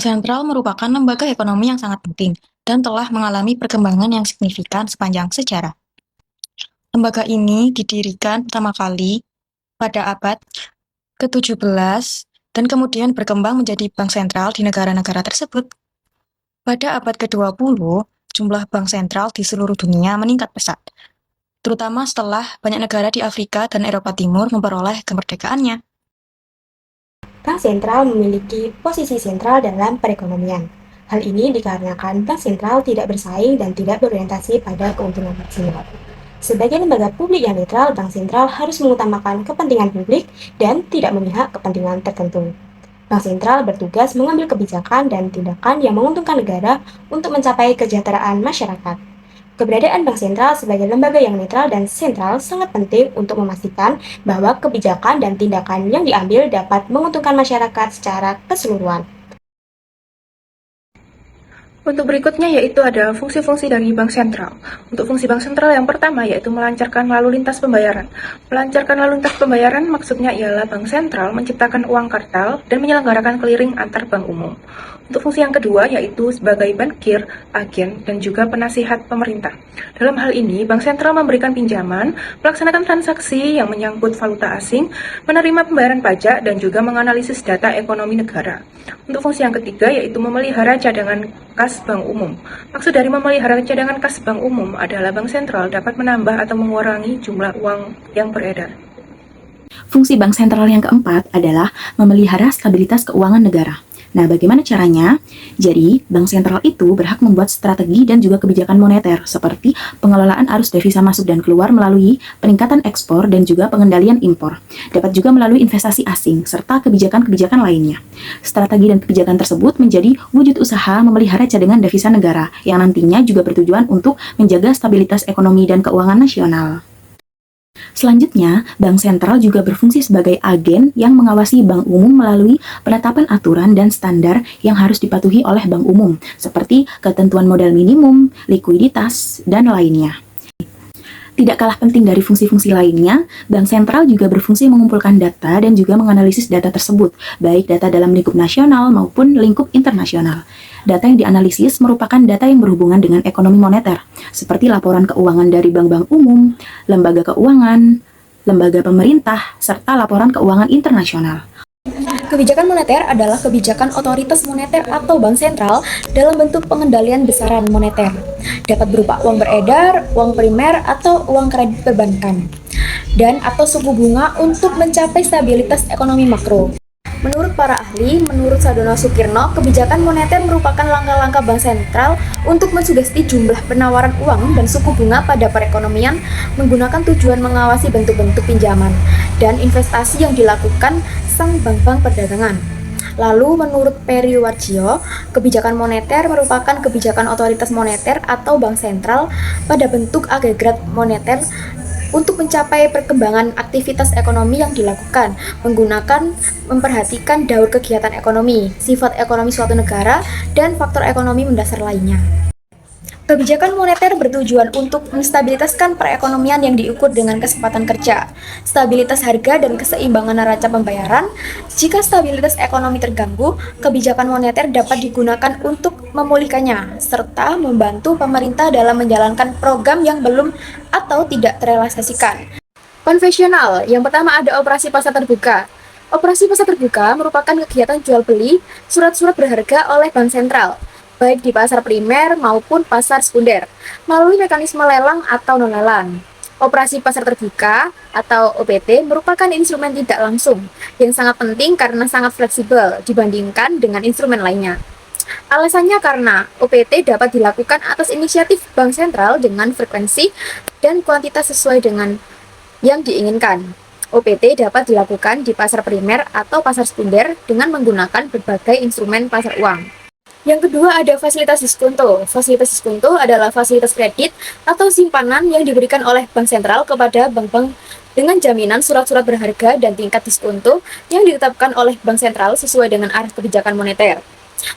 Bank sentral merupakan lembaga ekonomi yang sangat penting dan telah mengalami perkembangan yang signifikan sepanjang sejarah. Lembaga ini didirikan pertama kali pada abad ke-17 dan kemudian berkembang menjadi bank sentral di negara-negara tersebut. Pada abad ke-20, jumlah bank sentral di seluruh dunia meningkat pesat, terutama setelah banyak negara di Afrika dan Eropa Timur memperoleh kemerdekaannya. Bank sentral memiliki posisi sentral dalam perekonomian. Hal ini dikarenakan bank sentral tidak bersaing dan tidak berorientasi pada keuntungan maksimal. Sebagai lembaga publik yang netral, bank sentral harus mengutamakan kepentingan publik dan tidak memihak kepentingan tertentu. Bank sentral bertugas mengambil kebijakan dan tindakan yang menguntungkan negara untuk mencapai kesejahteraan masyarakat. Keberadaan bank sentral sebagai lembaga yang netral dan sentral sangat penting untuk memastikan bahwa kebijakan dan tindakan yang diambil dapat menguntungkan masyarakat secara keseluruhan. Untuk berikutnya yaitu ada fungsi-fungsi dari bank sentral. Untuk fungsi bank sentral yang pertama yaitu melancarkan lalu lintas pembayaran. Melancarkan lalu lintas pembayaran maksudnya ialah bank sentral menciptakan uang kartal dan menyelenggarakan clearing antar bank umum. Untuk fungsi yang kedua yaitu sebagai bankir, agen, dan juga penasihat pemerintah. Dalam hal ini, bank sentral memberikan pinjaman, melaksanakan transaksi yang menyangkut valuta asing, menerima pembayaran pajak, dan juga menganalisis data ekonomi negara. Untuk fungsi yang ketiga yaitu memelihara cadangan kas bank umum. Maksud dari memelihara cadangan kas bank umum adalah bank sentral dapat menambah atau mengurangi jumlah uang yang beredar. Fungsi bank sentral yang keempat adalah memelihara stabilitas keuangan negara. Nah, bagaimana caranya? Jadi, bank sentral itu berhak membuat strategi dan juga kebijakan moneter, seperti pengelolaan arus devisa masuk dan keluar melalui peningkatan ekspor dan juga pengendalian impor. Dapat juga melalui investasi asing, serta kebijakan-kebijakan lainnya. Strategi dan kebijakan tersebut menjadi wujud usaha memelihara cadangan devisa negara, yang nantinya juga bertujuan untuk menjaga stabilitas ekonomi dan keuangan nasional. Selanjutnya, bank sentral juga berfungsi sebagai agen yang mengawasi bank umum melalui penetapan aturan dan standar yang harus dipatuhi oleh bank umum, seperti ketentuan modal minimum, likuiditas, dan lainnya. Tidak kalah penting dari fungsi-fungsi lainnya, bank sentral juga berfungsi mengumpulkan data dan juga menganalisis data tersebut, baik data dalam lingkup nasional maupun lingkup internasional. Data yang dianalisis merupakan data yang berhubungan dengan ekonomi moneter, seperti laporan keuangan dari bank-bank umum, lembaga keuangan, lembaga pemerintah, serta laporan keuangan internasional. Kebijakan moneter adalah kebijakan otoritas moneter atau bank sentral dalam bentuk pengendalian besaran moneter. Dapat berupa uang beredar, uang primer, atau uang kredit perbankan, dan atau suku bunga untuk mencapai stabilitas ekonomi makro. Menurut para ahli, menurut Sadono Sukirno, kebijakan moneter merupakan langkah-langkah bank sentral untuk mensugesti jumlah penawaran uang dan suku bunga pada perekonomian menggunakan tujuan mengawasi bentuk-bentuk pinjaman dan investasi yang dilakukan sang bank-bank perdagangan. Lalu, menurut Peri Warjio, kebijakan moneter merupakan kebijakan otoritas moneter atau bank sentral pada bentuk agregat moneter untuk mencapai perkembangan aktivitas ekonomi yang dilakukan, memperhatikan daur kegiatan ekonomi, sifat ekonomi suatu negara, dan faktor ekonomi mendasar lainnya. Kebijakan moneter bertujuan untuk menstabilitaskan perekonomian yang diukur dengan kesempatan kerja, stabilitas harga, dan keseimbangan neraca pembayaran. Jika stabilitas ekonomi terganggu, kebijakan moneter dapat digunakan untuk memulihkannya, serta membantu pemerintah dalam menjalankan program yang belum atau tidak terrealisasikan. Konvensional, yang pertama ada operasi pasar terbuka. Operasi pasar terbuka merupakan kegiatan jual-beli surat-surat berharga oleh bank sentral, baik di pasar primer maupun pasar sekunder, melalui mekanisme lelang atau non-lelang. Operasi pasar terbuka atau OPT merupakan instrumen tidak langsung yang sangat penting karena sangat fleksibel dibandingkan dengan instrumen lainnya. Alasannya karena OPT dapat dilakukan atas inisiatif bank sentral dengan frekuensi dan kuantitas sesuai dengan yang diinginkan. OPT dapat dilakukan di pasar primer atau pasar sekunder dengan menggunakan berbagai instrumen pasar uang. Yang kedua ada fasilitas diskonto. Fasilitas diskonto adalah fasilitas kredit atau simpanan yang diberikan oleh bank sentral kepada bank-bank dengan jaminan surat-surat berharga dan tingkat diskonto yang ditetapkan oleh bank sentral sesuai dengan arah kebijakan moneter.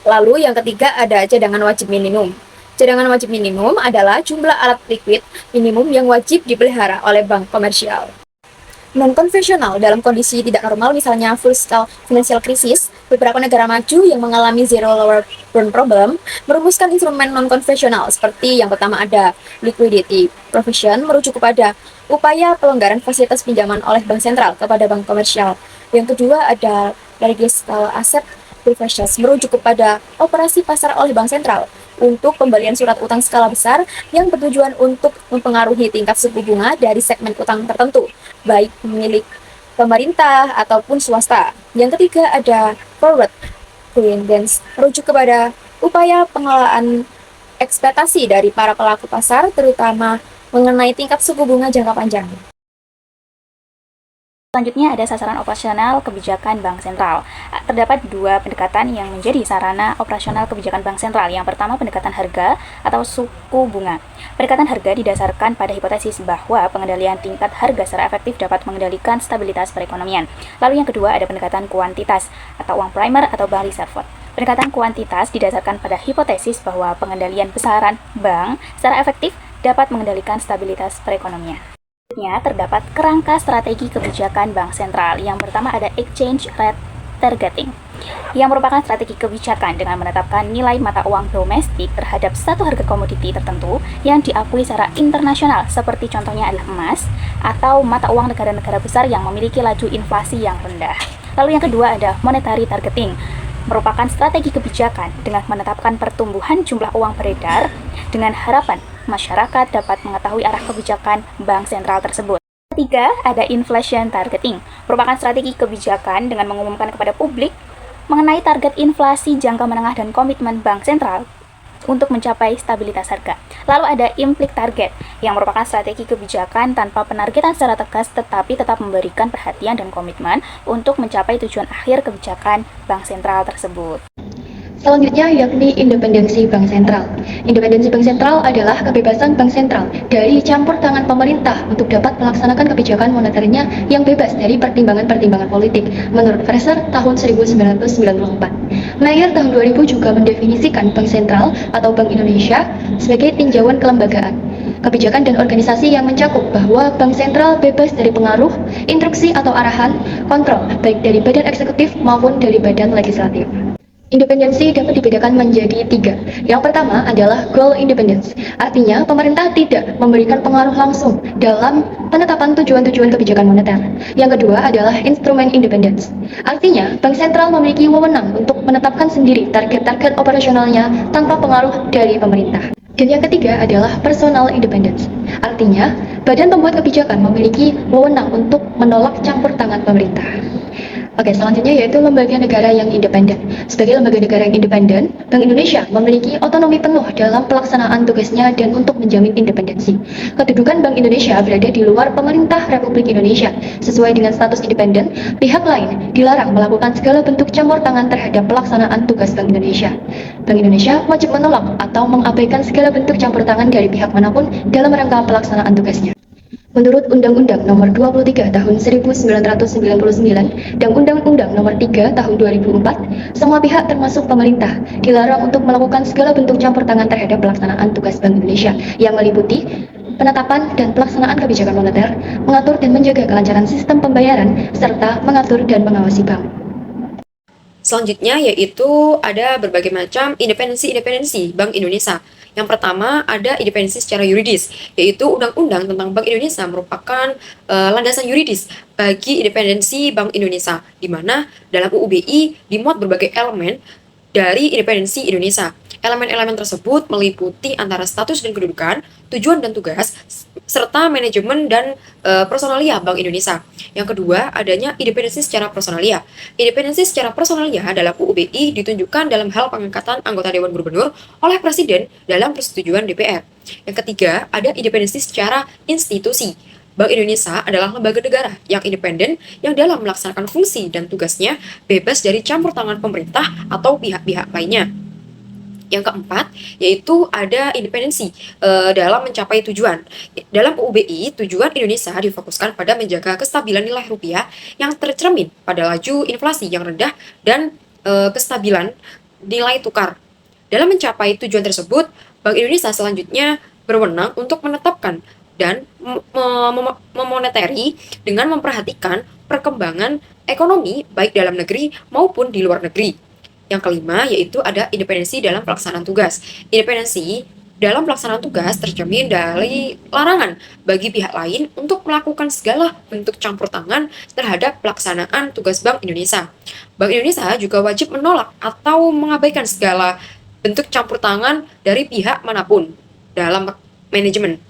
Lalu yang ketiga ada cadangan wajib minimum. Cadangan wajib minimum adalah jumlah alat likuid minimum yang wajib dipelihara oleh bank komersial. Non-konvensional dalam kondisi tidak normal, misalnya full-scale financial crisis, beberapa negara maju yang mengalami zero lower bound problem merumuskan instrumen non-konvensional seperti yang pertama ada liquidity provision, merujuk kepada upaya pelonggaran fasilitas pinjaman oleh bank sentral kepada bank komersial. Yang kedua ada large-scale asset purchases, merujuk kepada operasi pasar oleh bank sentral untuk pembelian surat utang skala besar yang bertujuan untuk mempengaruhi tingkat suku bunga dari segmen utang tertentu, baik milik pemerintah ataupun swasta. Yang ketiga ada forward guidance, merujuk kepada upaya pengelolaan ekspektasi dari para pelaku pasar, terutama mengenai tingkat suku bunga jangka panjang. Selanjutnya ada sasaran operasional kebijakan Bank Sentral. Terdapat dua pendekatan yang menjadi sarana operasional kebijakan Bank Sentral. Yang pertama pendekatan harga atau suku bunga. Pendekatan harga didasarkan pada hipotesis bahwa pengendalian tingkat harga secara efektif dapat mengendalikan stabilitas perekonomian. Lalu yang kedua ada pendekatan kuantitas atau uang primer atau bank reserve. Pendekatan kuantitas didasarkan pada hipotesis bahwa pengendalian besaran bank secara efektif dapat mengendalikan stabilitas perekonomian. Selanjutnya, terdapat kerangka strategi kebijakan Bank Sentral. Yang pertama ada exchange rate targeting, yang merupakan strategi kebijakan dengan menetapkan nilai mata uang domestik terhadap satu harga komoditi tertentu yang diakui secara internasional, seperti contohnya adalah emas atau mata uang negara-negara besar yang memiliki laju inflasi yang rendah. Lalu yang kedua ada monetary targeting, merupakan strategi kebijakan dengan menetapkan pertumbuhan jumlah uang beredar dengan harapan masyarakat dapat mengetahui arah kebijakan bank sentral tersebut. Ketiga, ada inflation targeting, merupakan strategi kebijakan dengan mengumumkan kepada publik mengenai target inflasi jangka menengah dan komitmen bank sentral untuk mencapai stabilitas harga. Lalu ada implicit target, yang merupakan strategi kebijakan tanpa penargetan secara tegas tetapi tetap memberikan perhatian dan komitmen untuk mencapai tujuan akhir kebijakan bank sentral tersebut. Selanjutnya yakni independensi bank sentral. Independensi bank sentral adalah kebebasan bank sentral dari campur tangan pemerintah untuk dapat melaksanakan kebijakan moneternya yang bebas dari pertimbangan-pertimbangan politik menurut Fraser tahun 1994. Mayer tahun 2000 juga mendefinisikan bank sentral atau Bank Indonesia sebagai tinjauan kelembagaan, kebijakan dan organisasi yang mencakup bahwa bank sentral bebas dari pengaruh, instruksi atau arahan, kontrol baik dari badan eksekutif maupun dari badan legislatif. Independensi dapat dibedakan menjadi tiga. Yang pertama adalah goal independence, artinya pemerintah tidak memberikan pengaruh langsung dalam penetapan tujuan-tujuan kebijakan moneter. Yang kedua adalah instrument independence, artinya bank sentral memiliki wewenang untuk menetapkan sendiri target-target operasionalnya tanpa pengaruh dari pemerintah. Dan yang ketiga adalah personal independence, artinya badan pembuat kebijakan memiliki wewenang untuk menolak campur tangan pemerintah. Oke, selanjutnya yaitu lembaga negara yang independen. Sebagai lembaga negara yang independen, Bank Indonesia memiliki otonomi penuh dalam pelaksanaan tugasnya dan untuk menjamin independensi. Kedudukan Bank Indonesia berada di luar pemerintah Republik Indonesia. Sesuai dengan status independen, pihak lain dilarang melakukan segala bentuk campur tangan terhadap pelaksanaan tugas Bank Indonesia. Bank Indonesia wajib menolak atau mengabaikan segala bentuk campur tangan dari pihak manapun dalam rangka pelaksanaan tugasnya. Menurut Undang-Undang Nomor 23 Tahun 1999 dan Undang-Undang Nomor 3 Tahun 2004, semua pihak termasuk pemerintah dilarang untuk melakukan segala bentuk campur tangan terhadap pelaksanaan tugas Bank Indonesia yang meliputi penetapan dan pelaksanaan kebijakan moneter, mengatur dan menjaga kelancaran sistem pembayaran, serta mengatur dan mengawasi bank. Selanjutnya yaitu ada berbagai macam independensi Bank Indonesia. Yang pertama ada independensi secara yuridis, yaitu Undang-Undang tentang Bank Indonesia merupakan landasan yuridis bagi independensi Bank Indonesia, di mana dalam UU BI dimuat berbagai elemen dari independensi Indonesia. Elemen-elemen tersebut meliputi antara status dan kedudukan, tujuan dan tugas, serta manajemen dan personalia Bank Indonesia. Yang kedua, adanya independensi secara personalia. Independensi secara personalia dalam UU BI ditunjukkan dalam hal pengangkatan anggota Dewan Gubernur oleh Presiden dalam persetujuan DPR. Yang ketiga, ada independensi secara institusi. Bank Indonesia adalah lembaga negara yang independen yang dalam melaksanakan fungsi dan tugasnya bebas dari campur tangan pemerintah atau pihak-pihak lainnya. Yang keempat, yaitu ada independensi dalam mencapai tujuan. Dalam UU BI, tujuan Indonesia difokuskan pada menjaga kestabilan nilai rupiah yang tercermin pada laju inflasi yang rendah dan kestabilan nilai tukar. Dalam mencapai tujuan tersebut, Bank Indonesia selanjutnya berwenang untuk menetapkan dan memonetari dengan memperhatikan perkembangan ekonomi baik dalam negeri maupun di luar negeri. Yang kelima yaitu ada independensi dalam pelaksanaan tugas. Independensi dalam pelaksanaan tugas tercermin dari larangan bagi pihak lain untuk melakukan segala bentuk campur tangan terhadap pelaksanaan tugas Bank Indonesia. Bank Indonesia juga wajib menolak atau mengabaikan segala bentuk campur tangan dari pihak manapun dalam manajemen.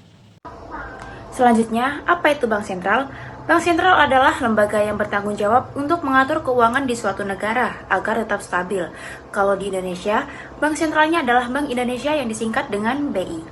Selanjutnya, apa itu Bank Sentral? Bank Sentral adalah lembaga yang bertanggung jawab untuk mengatur keuangan di suatu negara agar tetap stabil. Kalau di Indonesia, Bank Sentralnya adalah Bank Indonesia yang disingkat dengan BI.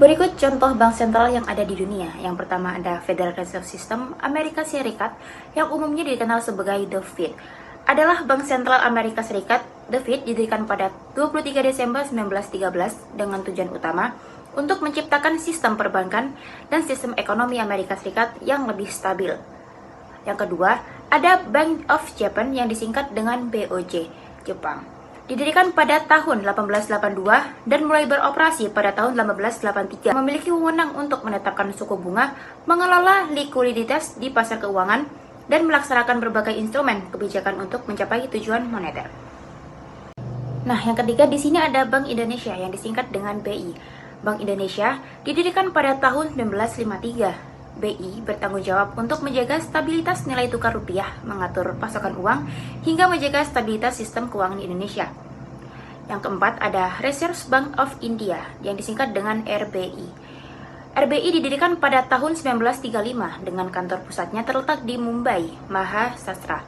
Berikut contoh bank sentral yang ada di dunia. Yang pertama ada Federal Reserve System Amerika Serikat yang umumnya dikenal sebagai The Fed. Adalah Bank Sentral Amerika Serikat. The Fed didirikan pada 23 Desember 1913 dengan tujuan utama untuk menciptakan sistem perbankan dan sistem ekonomi Amerika Serikat yang lebih stabil. Yang kedua, ada Bank of Japan yang disingkat dengan BOJ, Jepang. Didirikan pada tahun 1882 dan mulai beroperasi pada tahun 1883. Memiliki wewenang untuk menetapkan suku bunga, mengelola likuiditas di pasar keuangan, dan melaksanakan berbagai instrumen kebijakan untuk mencapai tujuan moneter. Nah, yang ketiga di sini ada Bank Indonesia yang disingkat dengan BI. Bank Indonesia didirikan pada tahun 1953. BI bertanggung jawab untuk menjaga stabilitas nilai tukar rupiah, mengatur pasokan uang, hingga menjaga stabilitas sistem keuangan Indonesia. Yang keempat ada Reserve Bank of India yang disingkat dengan RBI. RBI didirikan pada tahun 1935 dengan kantor pusatnya terletak di Mumbai, Maharashtra.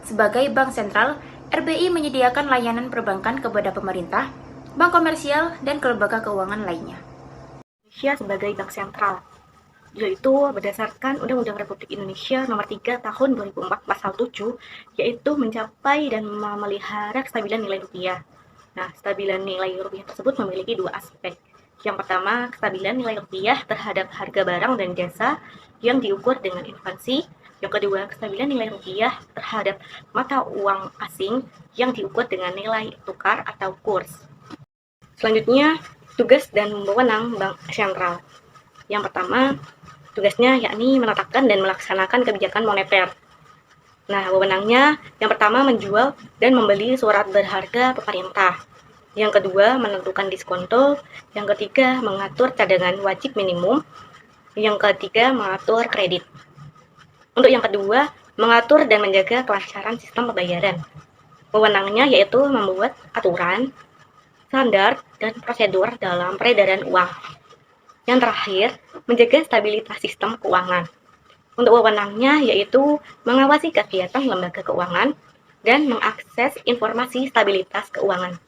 Sebagai bank sentral, RBI menyediakan layanan perbankan kepada pemerintah, bank komersial, dan lembaga keuangan lainnya. Indonesia sebagai bank sentral, yaitu berdasarkan Undang-Undang Republik Indonesia Nomor 3 Tahun 2004 Pasal 7, yaitu mencapai dan memelihara kestabilan nilai rupiah. Nah, kestabilan nilai rupiah tersebut memiliki dua aspek. Yang pertama, kestabilan nilai rupiah terhadap harga barang dan jasa yang diukur dengan inflasi. Yang kedua, kestabilan nilai rupiah terhadap mata uang asing yang diukur dengan nilai tukar atau kurs. Selanjutnya, tugas dan wewenang Bank Sentral. Yang pertama, tugasnya yakni menetapkan dan melaksanakan kebijakan moneter. Nah, wewenangnya yang pertama menjual dan membeli surat berharga pemerintah. Yang kedua, menentukan diskonto. Yang ketiga, mengatur cadangan wajib minimum. Yang ketiga, mengatur kredit. Untuk yang kedua, mengatur dan menjaga kelancaran sistem pembayaran. Wewenangnya yaitu membuat aturan, standar, dan prosedur dalam peredaran uang. Yang terakhir, menjaga stabilitas sistem keuangan. Untuk wewenangnya yaitu mengawasi kegiatan lembaga keuangan dan mengakses informasi stabilitas keuangan.